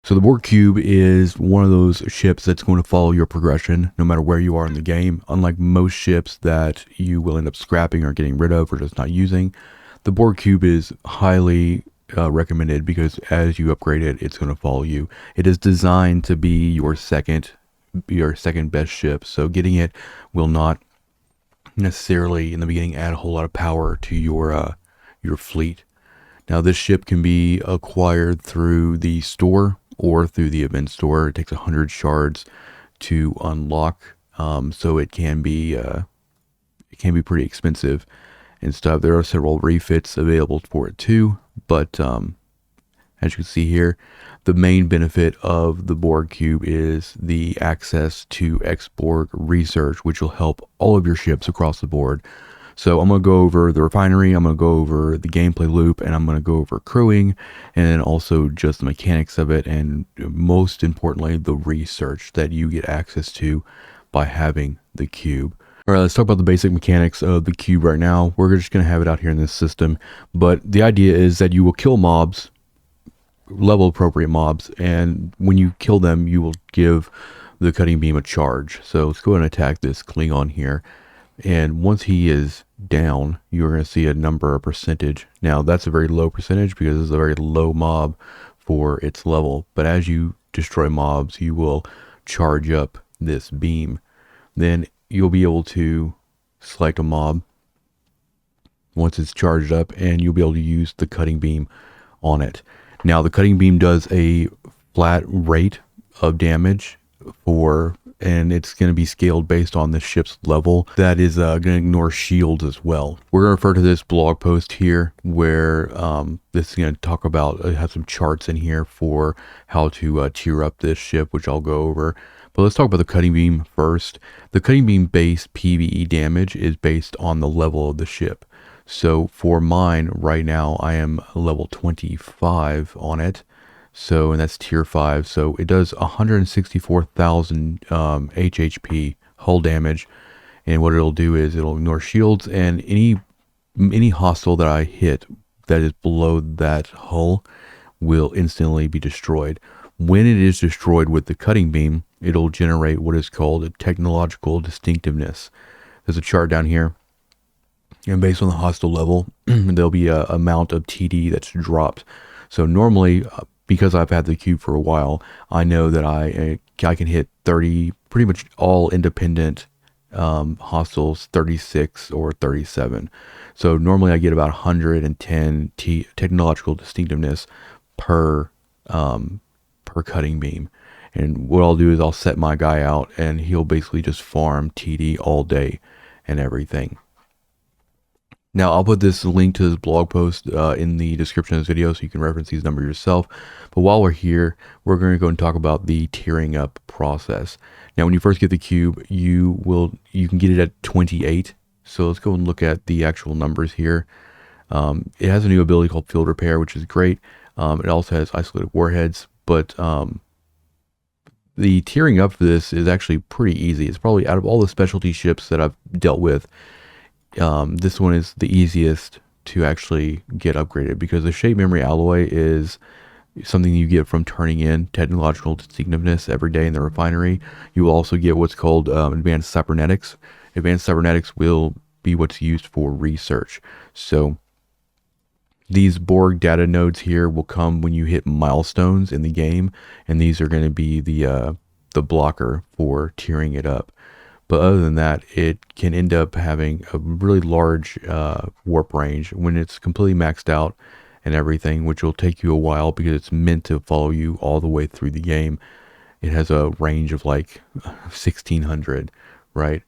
So the Borg Cube is one of those ships that's going to follow your progression no matter where you are in the game. Unlike most ships that you will end up scrapping or getting rid of or just not using, the Borg Cube is highly recommended because as you upgrade it, it's going to follow you. It is designed to be your second best ship, so getting it will not necessarily in the beginning add a whole lot of power to your fleet. Now this ship can be acquired through the store or through the event store. It takes 100 shards to unlock, so it can be pretty expensive and stuff. There are several refits available for it too, but as you can see here, the main benefit of the Borg Cube is the access to EX-BORG research, which will help all of your ships across the board. So I'm going to go over the refinery, I'm going to go over the gameplay loop, and I'm going to go over crewing, and then also just the mechanics of it, and most importantly, the research that you get access to by having the cube. All right, let's talk about the basic mechanics of the cube right now. We're just going to have it out here in this system, but the idea is that you will kill mobs, level appropriate mobs, and when you kill them, you will give the cutting beam a charge. So let's go ahead and attack this Klingon here. And once he is down, you're going to see a number, a percentage. Now that's a very low percentage because it's a very low mob for its level. But as you destroy mobs, you will charge up this beam. Then you'll be able to select a mob once it's charged up, and you'll be able to use the cutting beam on it. Now the cutting beam does a flat rate of damage and it's going to be scaled based on the ship's level. That is going to ignore shields as well. We're going to refer to this blog post here where this is going to talk about, it has some charts in here for how to tier up this ship, which I'll go over. But let's talk about the cutting beam first. The cutting beam base PvE damage is based on the level of the ship. So for mine right now, I am level 25 on it. So, and that's tier 5. So it does 164,000 HHP hull damage. And what it'll do is it'll ignore shields, and any hostile that I hit that is below that hull will instantly be destroyed. When it is destroyed with the cutting beam, it'll generate what is called a technological distinctiveness. There's a chart down here. And based on the hostile level, there'll be a amount of TD that's dropped. So normally, because I've had the cube for a while, I know that I can hit 30, pretty much all independent hostiles, 36 or 37. So normally I get about 110 technological distinctiveness per cutting beam. And what I'll do is I'll set my guy out, and he'll basically just farm TD all day and everything. Now, I'll put this link to this blog post in the description of this video so you can reference these numbers yourself. But while we're here, we're going to go and talk about the tiering up process. Now, when you first get the cube, you can get it at 28. So let's go and look at the actual numbers here. It has a new ability called Field Repair, which is great. It also has isolated warheads, but the tiering up for this is actually pretty easy. It's probably, out of all the specialty ships that I've dealt with, this one is the easiest to actually get upgraded, because the shape memory alloy is something you get from turning in technological distinctiveness every day in the refinery. You will also get what's called advanced cybernetics. Advanced cybernetics will be what's used for research. So these Borg data nodes here will come when you hit milestones in the game, and these are going to be the blocker for tiering it up. But other than that, it can end up having a really large warp range when it's completely maxed out and everything, which will take you a while because it's meant to follow you all the way through the game. It has a range of like 1600, right?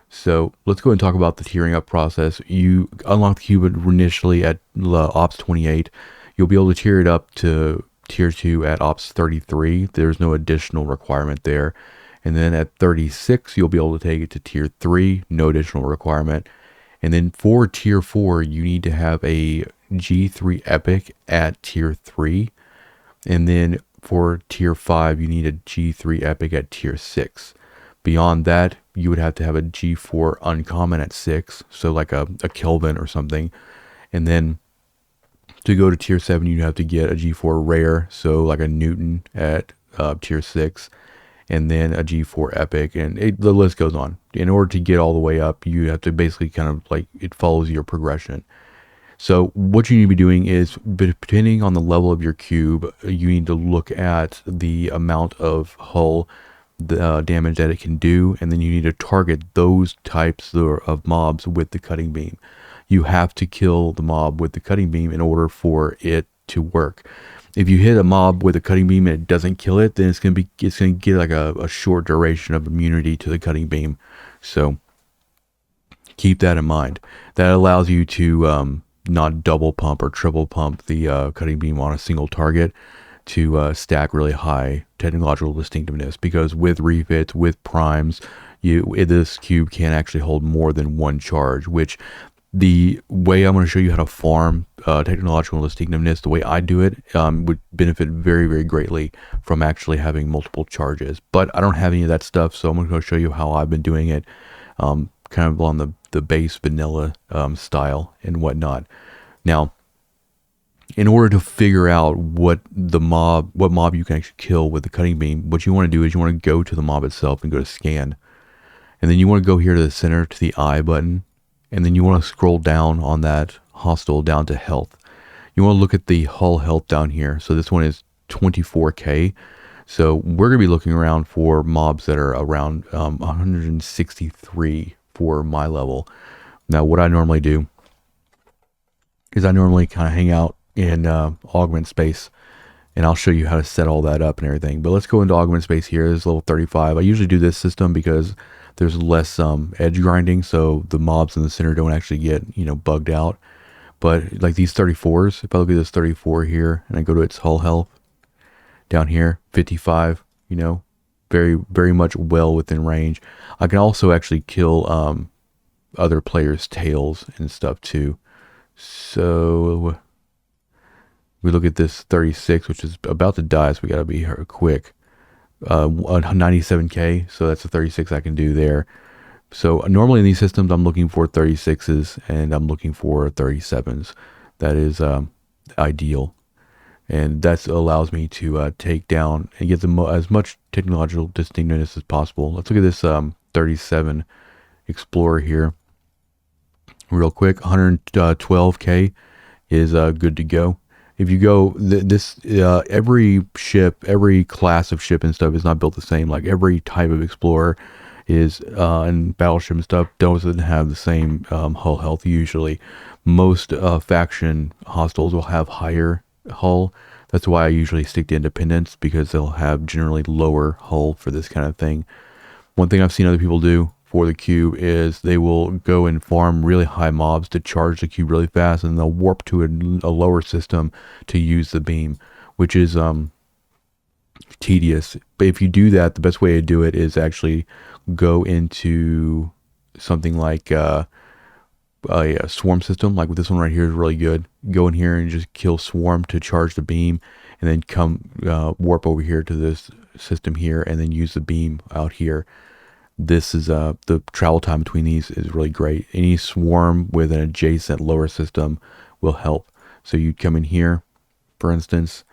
So let's go and talk about the tiering up process. You unlock the cube initially at Ops 28. You'll be able to tier it up to tier 2 at Ops 33. There's no additional requirement there. And then at 36, you'll be able to take it to tier 3, no additional requirement. And then for tier 4, you need to have a G3 Epic at tier 3. And then for tier 5, you need a G3 Epic at tier 6. Beyond that, you would have to have a G4 Uncommon at 6, so like a Kelvin or something. And then To go to tier 7, you have to get a G4 rare, so like a Newton at tier 6, and then a G4 epic, and the list goes on. In order to get all the way up, you have to basically kind of like, it follows your progression. So what you need to be doing is, depending on the level of your cube, you need to look at the amount of hull damage that it can do, and then you need to target those types of mobs with the cutting beam. You have to kill the mob with the cutting beam in order for it to work. If you hit a mob with a cutting beam and it doesn't kill it, then it's gonna get like a short duration of immunity to the cutting beam. So keep that in mind. That allows you to not double pump or triple pump the cutting beam on a single target to stack really high technological distinctiveness, because with refits, with primes, this cube can actually hold more than one charge, which the way I'm going to show you how to farm technological distinctiveness, the way I do it, would benefit very, very greatly from actually having multiple charges. But I don't have any of that stuff, so I'm going to show you how I've been doing it, kind of on the base vanilla style and whatnot. Now, in order to figure out what mob you can actually kill with the cutting beam, what you want to do is you want to go to the mob itself and go to scan, and then you want to go here to the center to the eye button, and then you want to scroll down on that hostile down to health. You want to look at the hull health down here. So this one is 24k. So we're going to be looking around for mobs that are around 163 for my level. Now what I normally do is I normally kind of hang out in augment space, and I'll show you how to set all that up and everything. But let's go into augment space here. This is level 35. I usually do this system because there's less edge grinding, so the mobs in the center don't actually get, bugged out. But like these 34s, if I look at this 34 here and I go to its hull health down here, 55, very, very much well within range. I can also actually kill other players' tails and stuff too. So we look at this 36, which is about to die, so we got to be here quick. 97k, so that's a 36 I can do there. So normally in these systems I'm looking for 36s and I'm looking for 37s. That is ideal, and that allows me to take down and get as much technological distinctiveness as possible. Let's look at this 37 Explorer here real quick. 112k is good to go. If you go, every ship, every class of ship and stuff is not built the same. Like every type of Explorer is, and battleship and stuff doesn't have the same hull health usually. Most faction hostiles will have higher hull. That's why I usually stick to Independence, because they'll have generally lower hull for this kind of thing. One thing I've seen other people do for the cube is they will go and farm really high mobs to charge the cube really fast, and they'll warp to a lower system to use the beam, which is tedious. But if you do that, the best way to do it is actually go into something like a swarm system. Like with this one right here is really good. Go in here and just kill swarm to charge the beam, and then come warp over here to this system here, and then use the beam out here. This is the travel time between these is really great. Any swarm with an adjacent lower system will help. So you'd come in here, for instance,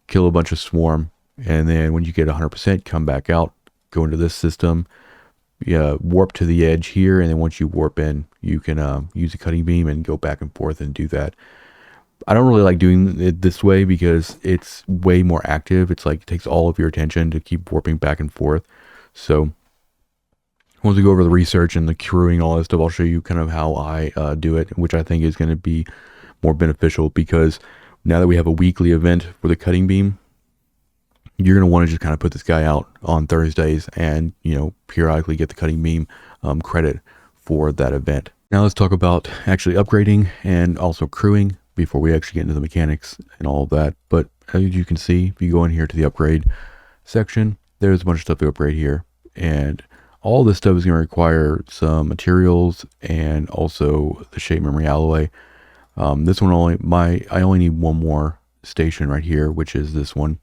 kill a bunch of swarm, and then when you get 100%, come back out, go into this system, warp to the edge here, and then once you warp in, you can use a cutting beam and go back and forth and do that. I don't really like doing it this way because it's way more active. It's like it takes all of your attention to keep warping back and forth. So once we go over the research and the crewing and all that stuff, I'll show you kind of how I do it, which I think is going to be more beneficial, because now that we have a weekly event for the cutting beam, you're going to want to just kind of put this guy out on Thursdays and, periodically get the cutting beam credit for that event. Now let's talk about actually upgrading and also crewing before we actually get into the mechanics and all of that. But as you can see, if you go in here to the upgrade section, there's a bunch of stuff to upgrade here, and all this stuff is going to require some materials and also the shape memory alloy. This one I only need one more station right here, which is this one.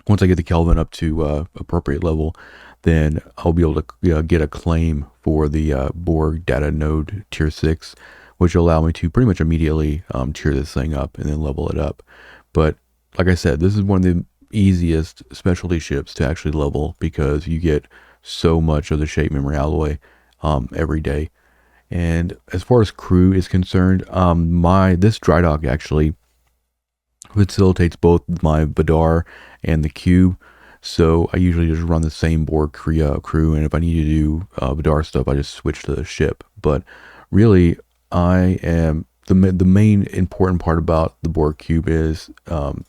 Once I get the Kelvin up to appropriate level, then I'll be able to get a claim for the Borg data node tier 6, which will allow me to pretty much immediately tier this thing up and then level it up. But like I said, this is one of the easiest specialty ships to actually level because you get so much of the shape memory alloy every day. And as far as crew is concerned, this dry dock actually facilitates both my Vidar and the cube. So I usually just run the same Borg crew, and if I need to do Vidar stuff, I just switch to the ship. But really, the main important part about the Borg cube is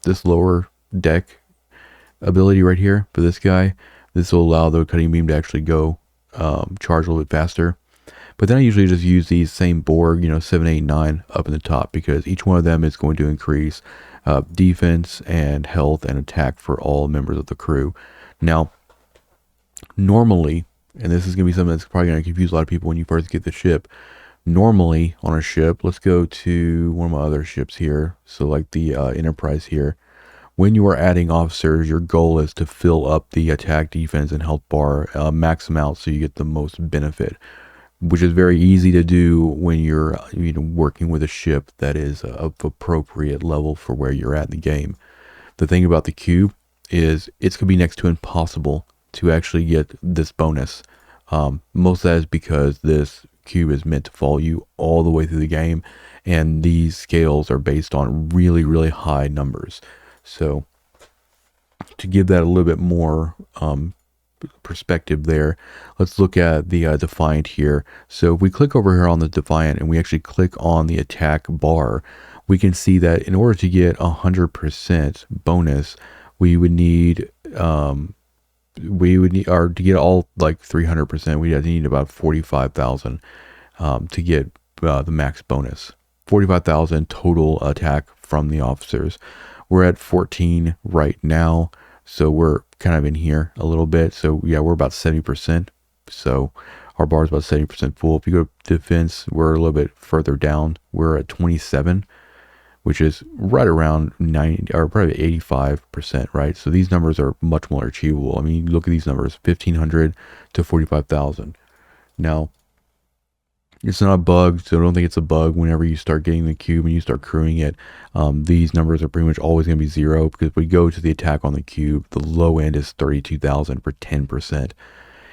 this lower deck ability right here for this guy. This will allow the cutting beam to actually go charge a little bit faster. But then I usually just use these same Borg, 7, 8, 9 up in the top, because each one of them is going to increase defense and health and attack for all members of the crew. Now, normally, and this is going to be something that's probably going to confuse a lot of people when you first get the ship, normally on a ship, let's go to one of my other ships here, so like the Enterprise here. When you are adding officers, your goal is to fill up the attack, defense, and health bar, max them out so you get the most benefit, which is very easy to do when you're working with a ship that is of appropriate level for where you're at in the game. The thing about the cube is it's going to be next to impossible to actually get this bonus. Most of that is because this cube is meant to follow you all the way through the game, and these scales are based on really, really high numbers. So to give that a little bit more perspective there, let's look at the Defiant here. So if we click over here on the Defiant and we actually click on the attack bar, we can see that in order to get 100% bonus, we would need or to get all like 300%, we'd need about 45,000 to get the max bonus. 45,000 total attack from the officers. We're at 14 right now, so we're kind of in here a little bit. So yeah, we're about 70%. So our bar is about 70% full. If you go to defense, we're a little bit further down. We're at 27, which is right around 90 or probably 85%, right? So these numbers are much more achievable. I mean, look at these numbers, 1,500 to 45,000. Now, it's not a bug, so I don't think it's a bug whenever you start getting the cube and you start crewing it. These numbers are pretty much always going to be 0, because if we go to the attack on the cube, the low end is 32,000 for 10%.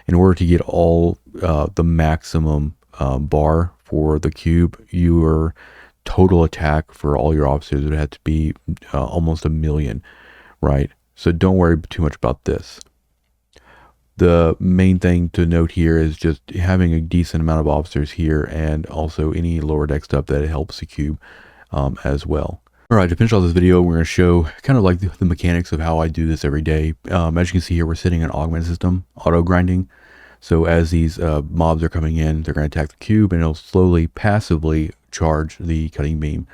In order to get all the maximum bar for the cube, your total attack for all your officers would have to be almost 1 million, right? So don't worry too much about this. The main thing to note here is just having a decent amount of officers here, and also any lower deck stuff that helps the cube as well. All right, to finish off this video, we're going to show kind of like the mechanics of how I do this every day. As you can see here, we're sitting in an augmented system, auto grinding. So as these mobs are coming in, they're going to attack the cube, and it'll slowly, passively charge the cutting beam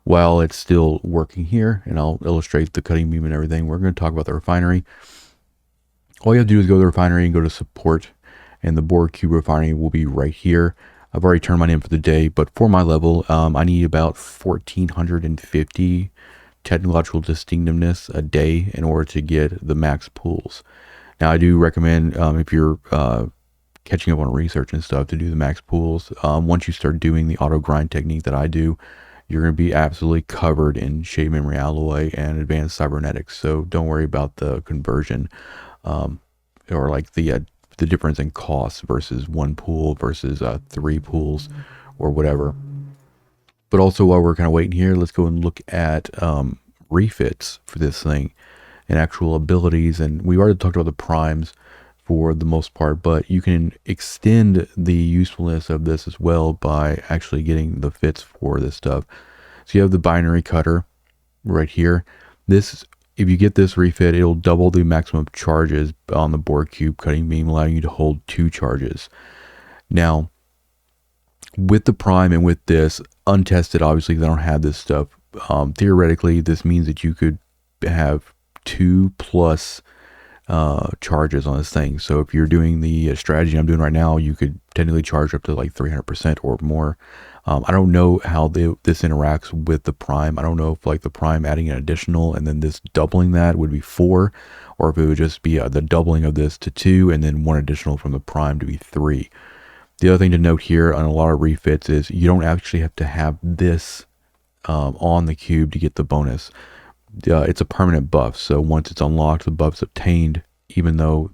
while it's still working here. And I'll illustrate the cutting beam and everything. We're going to talk about the refinery. All you have to do is go to the refinery and go to support, and the Borg cube refinery will be right here. I've already turned mine in for the day, but for my level, I need about 1,450 technological distinctiveness a day in order to get the max pools. Now, I do recommend if you're catching up on research and stuff, to do the max pools. Once you start doing the auto grind technique that I do, you're going to be absolutely covered in shape memory alloy and advanced cybernetics. So don't worry about the conversion. Or like the difference in cost versus 1 pool versus 3 pools or whatever. But also, while we're kind of waiting here, let's go and look at refits for this thing and actual abilities. And we already talked about the primes for the most part, but you can extend the usefulness of this as well by actually getting the fits for this stuff. So you have the binary cutter right here. This, if you get this refit, it'll double the maximum charges on the Borg cube cutting beam, allowing you to hold 2 charges. Now, with the prime and with this, untested, obviously, because I don't have this stuff, theoretically, this means that you could have 2+ charges on this thing. So if you're doing the strategy I'm doing right now, you could technically charge up to like 300% or more. I don't know how this interacts with the prime. I don't know if like the prime adding an additional and then this doubling that would be 4, or if it would just be the doubling of this to 2 and then 1 additional from the prime to be 3. The other thing to note here on a lot of refits is you don't actually have to have this on the cube to get the bonus. It's a permanent buff, so once it's unlocked, the buff's obtained even though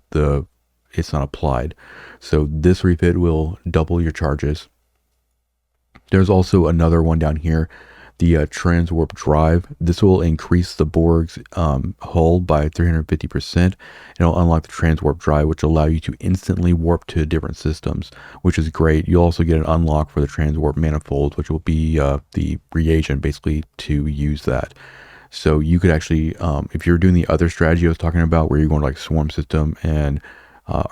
it's not applied. So this refit will double your charges. There's also another one down here, the transwarp drive. This will increase the Borg's hull by 350%, and it'll unlock the transwarp drive, which will allow you to instantly warp to different systems, which is great. You'll also get an unlock for the transwarp manifold, which will be the reagent basically to use that. So you could actually, if you're doing the other strategy I was talking about, where you're going to like swarm system and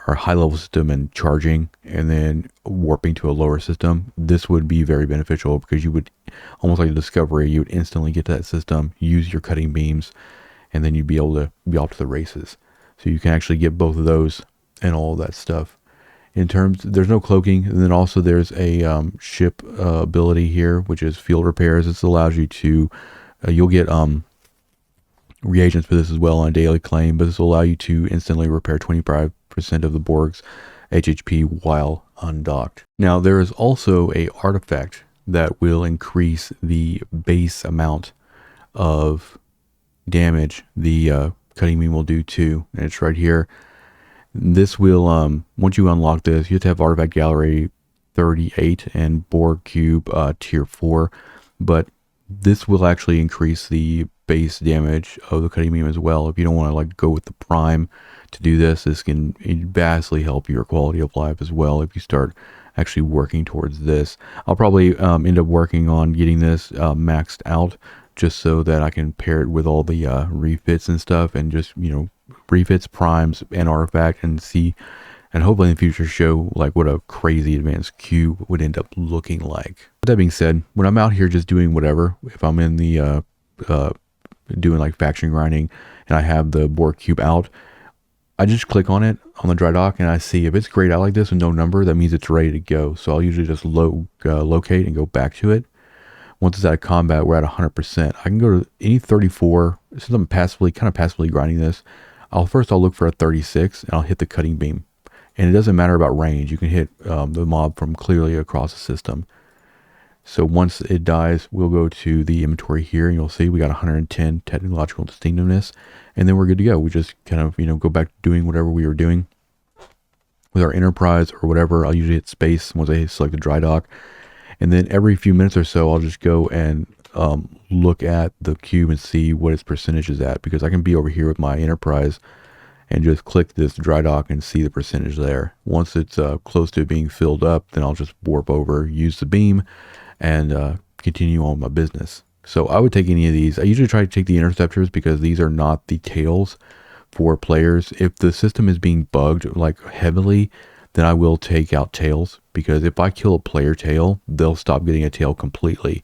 or high level system and charging and then warping to a lower system, this would be very beneficial because you would, almost like a discovery, you would instantly get to that system, use your cutting beams, and then you'd be able to be off to the races. So you can actually get both of those and all of that stuff. In terms, there's no cloaking, and then also there's a ship ability here, which is field repairs. This allows you to, you'll get reagents for this as well on a daily claim, but this will allow you to instantly repair 25% of the Borg's HHP while undocked. Now there is also a artifact that will increase the base amount of damage the cutting beam will do too, and it's right here. This will, once you unlock this, you have to have Artifact Gallery 38 and Borg Cube Tier 4, but this will actually increase the base damage of the cutting beam as well. If you don't want to like go with the prime to do this, this can vastly help your quality of life as well if you start actually working towards this. I'll probably end up working on getting this maxed out just so that I can pair it with all the refits and stuff, and just, you know, refits, primes, and artifact, and see, and hopefully in the future show like what a crazy advanced cube would end up looking like. With that being said, when I'm out here just doing whatever, if I'm in the doing like faction grinding and I have the Borg cube out, I just click on it on the dry dock and I see if it's grayed out like this with no number, that means it's ready to go. So I'll usually just locate and go back to it. Once it's out of combat, we're at 100%. I can go to any 34. Since I'm kind of passively grinding this, I'll look for a 36 and I'll hit the cutting beam. And it doesn't matter about range. You can hit the mob from clearly across the system. So once it dies, we'll go to the inventory here, and you'll see we got 110 technological distinctiveness, and then we're good to go. We just kind of, you know, go back to doing whatever we were doing with our enterprise or whatever. I'll usually hit space once I select the dry dock, and then every few minutes or so, I'll just go and look at the cube and see what its percentage is at, because I can be over here with my enterprise and just click this dry dock and see the percentage there. Once it's close to being filled up, then I'll just warp over, use the beam, and continue on my business. So I would take any of these. I usually try to take the interceptors because these are not the tails for players. If the system is being bugged like heavily, then I will take out tails, because if I kill a player tail, they'll stop getting a tail completely.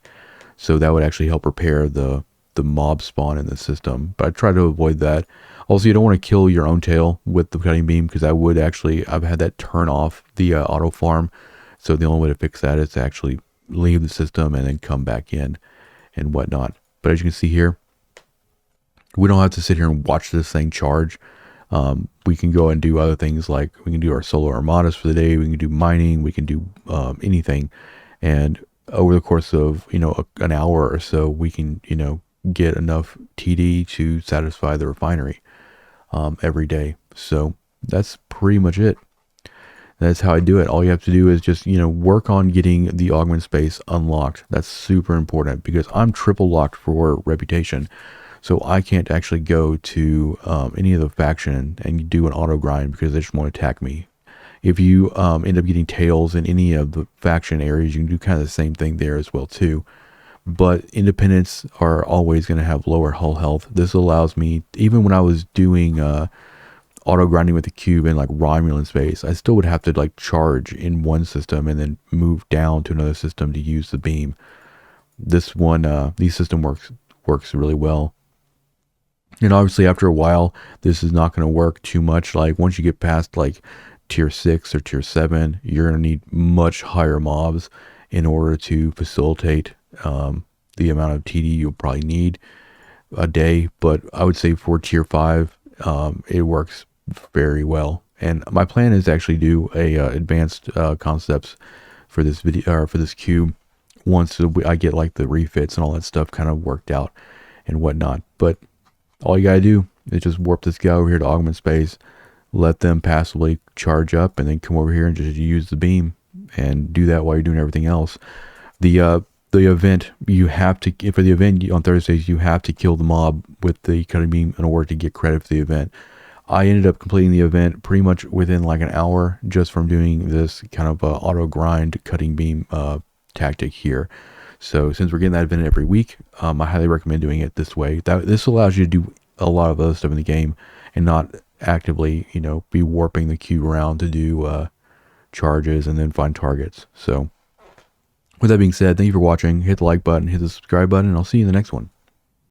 So that would actually help repair the mob spawn in the system. But I try to avoid that. Also, you don't want to kill your own tail with the cutting beam, because I've had that turn off the auto farm. So the only way to fix that is to actually leave the system and then come back in and whatnot. But as you can see here, we don't have to sit here and watch this thing charge. We can go and do other things, like we can do our solo armadas for the day, we can do mining, we can do anything. And over the course of, you know, an hour or so, we can, you know, get enough TD to satisfy the refinery every day. So that's pretty much it. That's how I do it. All you have to do is just, you know, work on getting the augment space unlocked. That's super important, because I'm triple locked for reputation. So I can't actually go to any of the faction and do an auto grind, because they just want to attack me. If you end up getting tails in any of the faction areas, you can do kind of the same thing there as well too. But independents are always going to have lower hull health. This allows me, even when I was doing auto grinding with the cube in like Romulan space, I still would have to like charge in one system and then move down to another system to use the beam. This one, these system works really well. And obviously after a while, this is not going to work too much. Like once you get past like tier 6 or tier 7, you're going to need much higher mobs in order to facilitate the amount of TD you'll probably need a day. But I would say for tier 5, it works very well. And my plan is to actually do a advanced concepts for this video, or for this cube, once I get like the refits and all that stuff kind of worked out and whatnot. But all you gotta do is just warp this guy over here to augment space, let them passively charge up, and then come over here and just use the beam and do that while you're doing everything else. The event, you have to, for the event on Thursdays, you have to kill the mob with the cutting beam in order to get credit for the event. I ended up completing the event pretty much within like an hour just from doing this kind of auto grind cutting beam tactic here. So since we're getting that event every week, I highly recommend doing it this way. This allows you to do a lot of other stuff in the game and not actively, you know, be warping the cube around to do charges and then find targets. So with that being said, thank you for watching. Hit the like button, hit the subscribe button, and I'll see you in the next one.